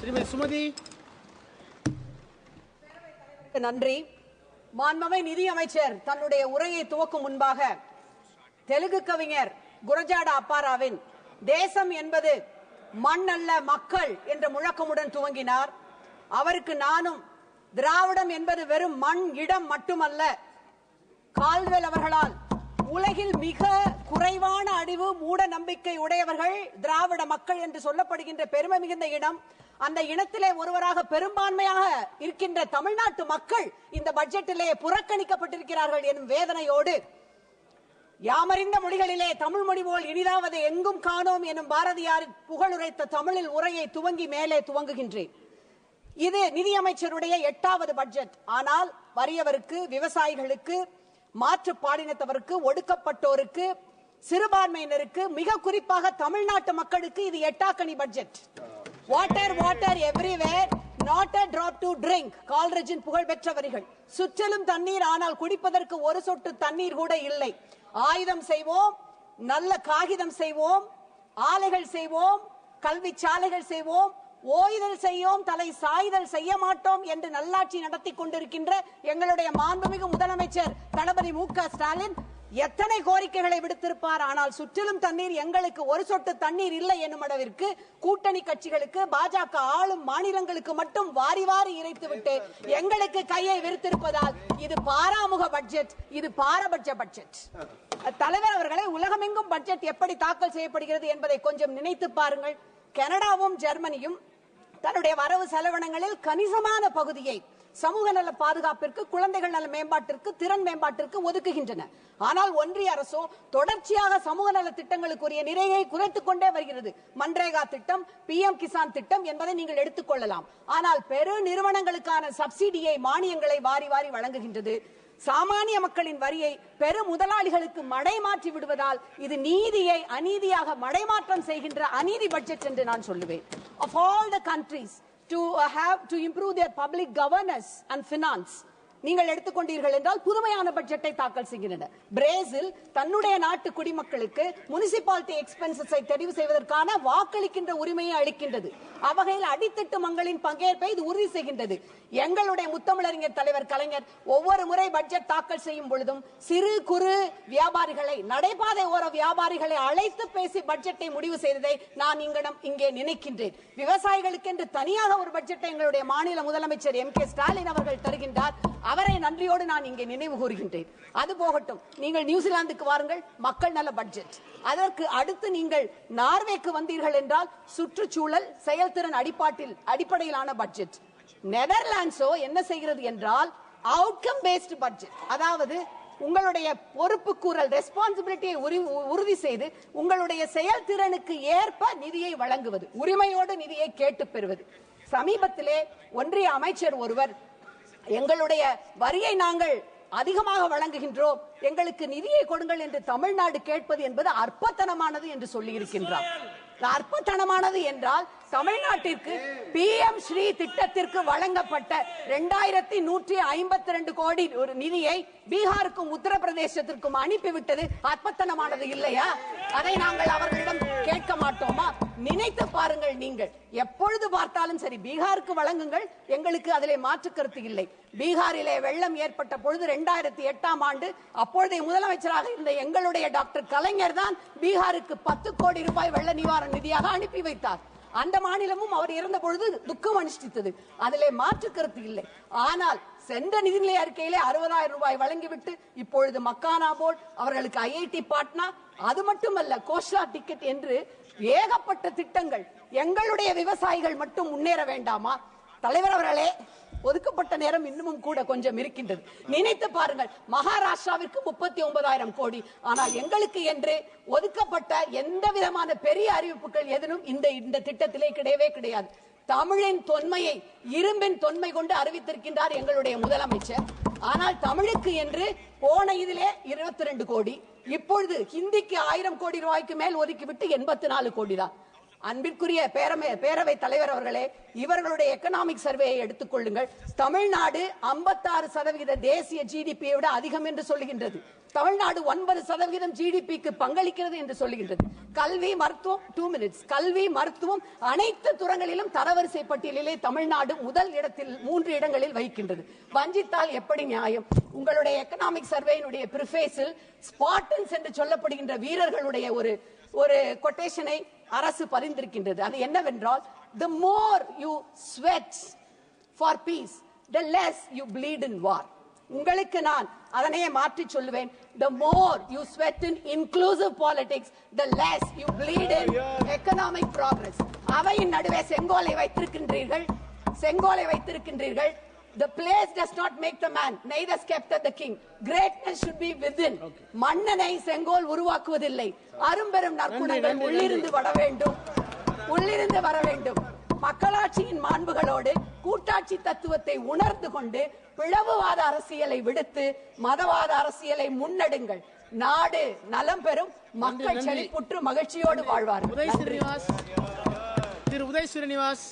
श्रीमती सुमति நன்றி. மாண்புமிகு நிதி அமைச்சர் தன்னுடைய உரையை துவக்கும் முன்பாக தெலுங்கு கவிஞர் குரஜாட அப்பாராவின் தேசம் என்பது மண் அல்ல மக்கள் என்ற முழக்கமுடன் துவங்கினார். அவருக்கு நானும் திராவிடம் என்பது வெறும் மண் இடம் மட்டுமல்ல, கால்வெல் அவர்களால் உலகில் மிக குறைவான அறிவு மூட நம்பிக்கை உடையவர்கள் திராவிட மக்கள் என்று சொல்லப்படுகின்ற பெருமை மிகுந்த இனம், அந்த இனத்திலே ஒருவராக பெரும்பான்மையாக இருக்கின்ற தமிழ்நாட்டு மக்கள் இந்த பட்ஜெட்டிலே புறக்கணிக்கப்பட்டிருக்கிறார்கள் எனும் வேதனையோடு யாமறிந்த மொழிகளிலே தமிழ் மொழி போல் இனிதாவது எங்கும் காணோம் எனும் பாரதியார் புகழுரைத்த தமிழில் உரையை துவங்கி மேலே துவங்குகின்றேன். இது நிதியமைச்சருடைய 8வது பட்ஜெட். ஆனால் வறியவருக்கு, விவசாயிகளுக்கு, மாற்று பாலினத்தவருக்கு, ஒடுக்கப்பட்டோருக்கு, சிறுபான்மையினருக்கு, மிக குறிப்பாக தமிழ்நாட்டு மக்களுக்கு இது எட்டாக்கனி budget. Water water everywhere, not a drop to drink. கால்ரஜின் புகழ்பெற்ற வரிகள். சுற்றிலும் தண்ணீர், ஆனால் குடிப்பதற்கு ஒரு சொட்டு தண்ணீர் கூட இல்லை. ஆயுதம் செய்வோம், நல்ல காகிதம் செய்வோம், ஆலைகள் செய்வோம், கல்வி சாலைகள் செய்வோம், ஓய்தல் செய்யோம், தலை சாய்தல் செய்ய மாட்டோம் என்று நல்லாட்சி நடத்தி கொண்டிருக்கின்ற எங்களுடைய மாண்புமிகு முதலமைச்சர் தளபதி மு.க. ஸ்டாலின் எத்தனை கோரிக்கைகளை விடுத்திருப்பார். ஆனால் சுற்றிலும் தண்ணீர், எங்களுக்கு ஒரு சொட்டு தண்ணீர் இல்லை என்னும் அளவிற்கு கூட்டணி கட்சிகளுக்கு, பாஜக ஆளும் மாநிலங்களுக்கு மட்டும் வாரி வாரி இறைத்துவிட்டு எங்களுக்கு கையை விரித்திருப்பதால் இது பாராமுக பட்ஜெட், இது பாரபட்ச பட்ஜெட். தலைவர் அவர்களை, உலகமெங்கும் பட்ஜெட் எப்படி தாக்கல் செய்யப்படுகிறது என்பதை கொஞ்சம் நினைத்து பாருங்கள். கனடாவும் ஜெர்மனியும் தன்னுடைய வரவு செலவினங்களில் கணிசமான பகுதியை சமூக நல பாதுகாப்பிற்கு, குழந்தைகள் நல மேம்பாட்டிற்கு, திறன் மேம்பாட்டிற்கு ஒதுக்குகின்றன. ஆனால் ஒன்றிய அரசோ தொடர்ச்சியாக சமூக நல திட்டங்களுக்குரிய நிறையை குறைத்துக் கொண்டே வருகிறது. மன்ரேகா திட்டம், PM கிசான் திட்டம் என்பதை நீங்கள் எடுத்துக் கொள்ளலாம். ஆனால் பெரு நிறுவனங்களுக்கான சப்சிடியை, மானியங்களை வாரி வாரி வழங்குகின்றது. சாமானிய மக்களின் வரியை பெரு முதலாளிகளுக்கு மடைமாற்றி விடுவதால் இது நீதியை அநீதியாக மடைமாற்றம் செய்கின்ற அநீதி பட்ஜெட் என்று நான் சொல்லுவேன். Of all the countries to improve their public governance and finance, நீங்கள் எடுத்துக்கொண்டீர்கள் என்றால் புதுமையான பட்ஜெட்டை தாக்கல் செய்கின்றன. பிரேசில் தன்னுடைய நாட்டு குடிமக்களுக்கு முனிசிபாலிட்டி எக்ஸ்பென்சஸை தெரிவு செய்வதற்கான வாக்களிக்கின்ற உரிமையை அளிக்கின்றது. அவ்வகையில் அடித்தட்டு மக்களின் பங்கேற்பை இது உறுதி செய்கின்றது. எங்களுடைய முத்தமிழறிஞர் தலைவர் கலைஞர் ஒவ்வொரு முறை பட்ஜெட் தாக்கல் செய்யும் பொழுதும் சிறு குறு வியாபாரிகளை, நடைபாதை ஓர வியாபாரிகளை அழைத்து பேசி பட்ஜெட்டை முடிவு செய்ததை நான் இங்கே நினைக்கின்றேன். விவசாயிகளுக்கு என்று தனியாக ஒரு பட்ஜெட்டை எங்களுடைய மாநில முதலமைச்சர் M.K. ஸ்டாலின் அவர்கள் தருகின்றார். அவரை நன்றியோடு நான் இங்கே நினைவு கூறுகின்றேன். அது போகட்டும், நீங்கள் நியூசிலாந்துக்கு வாருங்கள், மக்கள் நல பட்ஜெட். அதற்கு அடுத்து நீங்கள் நார்வேக்கு வந்தீர்கள் என்றால் சுற்றுச்சூழல், செயல்திறன் அடிப்படையிலான பட்ஜெட். நெதர்லாண்ட்ஸோ என்ன செய்கிறது என்றால் அவுட்கம் பேஸ்ட் பட்ஜெட். அதாவது உங்களுடைய பொறுப்புக்கூறல், ரெஸ்பான்சிபிலிட்டியை உறுதி செய்து உங்களுடைய செயல்திறனுக்கு ஏற்ப நிதியை வழங்குவது, உரிமையோடு நிதியை கேட்டு பெறுவது. சமீபத்திலே ஒன்றிய அமைச்சர் ஒருவர், எங்களுடைய வரியை நாங்கள் அதிகமாக வழங்குகின்றோம், எங்களுக்கு நிதியை கொடுங்கள் என்று தமிழ்நாடு கேட்பது என்பது அற்பத்தனமானது என்று சொல்லி இருக்கின்றார். அற்பத்தனமானது என்றால் தமிழ்நாட்டிற்கு PM ஸ்ரீ திட்டத்திற்கு வழங்கப்பட்ட 2152 கோடி ஒரு நிதியை பீகாருக்கும் உத்தரப்பிரதேசத்திற்கும் அனுப்பிவிட்டது அற்பத்தனமானது இல்லையா? அதை நாங்கள் அவர்களிடம் கேட்க மாட்டோமா? நினைத்து பாருங்கள். நீங்கள் எப்பொழுது பார்த்தாலும் சரி, பீகாருக்கு வழங்குங்கள், எங்களுக்கு அதிலே மாற்று கருத்து இல்லை. பீகாரிலே வெள்ளம் ஏற்பட்ட பொழுது 2008ஆம் ஆண்டு அப்பொழுதைய முதலமைச்சராக இருந்த எங்களுடைய டாக்டர் கலைஞர் தான் பீகாருக்கு 10 கோடி ரூபாய் வெள்ள நிவாரண நிதியாக அனுப்பி வைத்தார். அந்த மாநிலமும் அவர் இறந்த பொழுது துக்கம் அனுஷ்டித்தது, அதிலே மாற்று கருத்து இல்லை. ஆனால் சென்ற நிதிநிலை அறிக்கையிலே 60,000 ரூபாய் வழங்கிவிட்டு இப்பொழுது மக்கானா போர்ட், அவர்களுக்கு IIT பாட்னா, அது மட்டுமல்ல கோஸ்லா டிக்கெட் என்று ஏகப்பட்ட திட்டங்கள். எங்களுடைய விவசாயிகள் மட்டும் முன்னேற வேண்டாமா? தலைவர் அவர்களே, ஒதுக்கப்பட்ட நேரம் இன்னமும் கூட கொஞ்சம் இருக்கின்றது. நினைத்து பாருங்கள், மகாராஷ்டிராவிற்கு 39,000 கோடி. ஆனால் எங்களுக்கு என்று ஒதுக்கப்பட்ட எந்த விதமான பெரிய அறிவிப்புகள் எதுவும் இந்த திட்டத்திலே கிடையவே கிடையாது. தமிழின் தொன்மையை இரும்பின் தொன்மை கொண்டு அறிவித்திருக்கின்றார் எங்களுடைய முதலமைச்சர். ஆனால் தமிழுக்கு என்று போன இதிலே 22 கோடி, இப்பொழுது ஹிந்திக்கு 1000 கோடி ரூபாய்க்கு மேல் ஒதுக்கிவிட்டு 84 கோடி தான். அன்பிற்குரிய பேரவை தலைவர் அவர்களே, இவர்களுடைய எக்கனாமிக் சர்வேயை எடுத்துக்கொள்ளுங்கள். தமிழ்நாடு 56% தேசிய ஜிடிபியை விட அதிகம் என்று சொல்லுகின்றது. தமிழ்நாடு 9% ஜிடிபிக்கு பங்களிக்கிறது என்று சொல்லுகின்றது. கல்வி, மருத்துவம் 2 minutes கல்வி, மருத்துவம் அனைத்து துறைகளிலும் தரவரிசை பட்டியலிலே தமிழ்நாடு முதல் இடத்தில் 3 இடங்களில் வகிக்கின்றது. வஞ்சித்தால் எப்படி நியாயம்? உங்களுடைய எக்கனாமிக் சர்வேயினுடைய பிரிஃபேஸில் ஸ்பார்டன்ஸ் என்று சொல்லப்படுகின்ற வீரர்களுடைய ஒரு கொட்டேஷனை அரசு பதிந்திருக்கின்றது. அது என்னவென்றால், the more you sweat for peace, the less you bleed in war. உங்களுக்கு நான் அதனையே மாற்றி சொல்லுவேன். The more you sweat in inclusive politics, the less you bleed in economic progress. அவையின் நடுவே செங்கோலை வைத்திருக்கின்றீர்கள். The place does not make the man, neither scepter the king. Greatness should be within. மன்னனை செங்கோல் உருவாக்குவதில்லை. அரும்பெரும் நற்குணங்கள் உள்ளிருந்து வர வேண்டும். மக்களாட்சியின் மாண்புகளோடு கூட்டாட்சி தத்துவத்தை உணர்ந்து கொண்டு பிளவுவாத அரசியலை விடுத்து மதவாத அரசியலை முன்னெடுங்கள். நாடு நலம் பெறும், மக்கள் செழிப்புற்று மகிழ்ச்சியோடு வாழ்வார்கள். திரு உதய் ஸ்ரீனிவாஸ்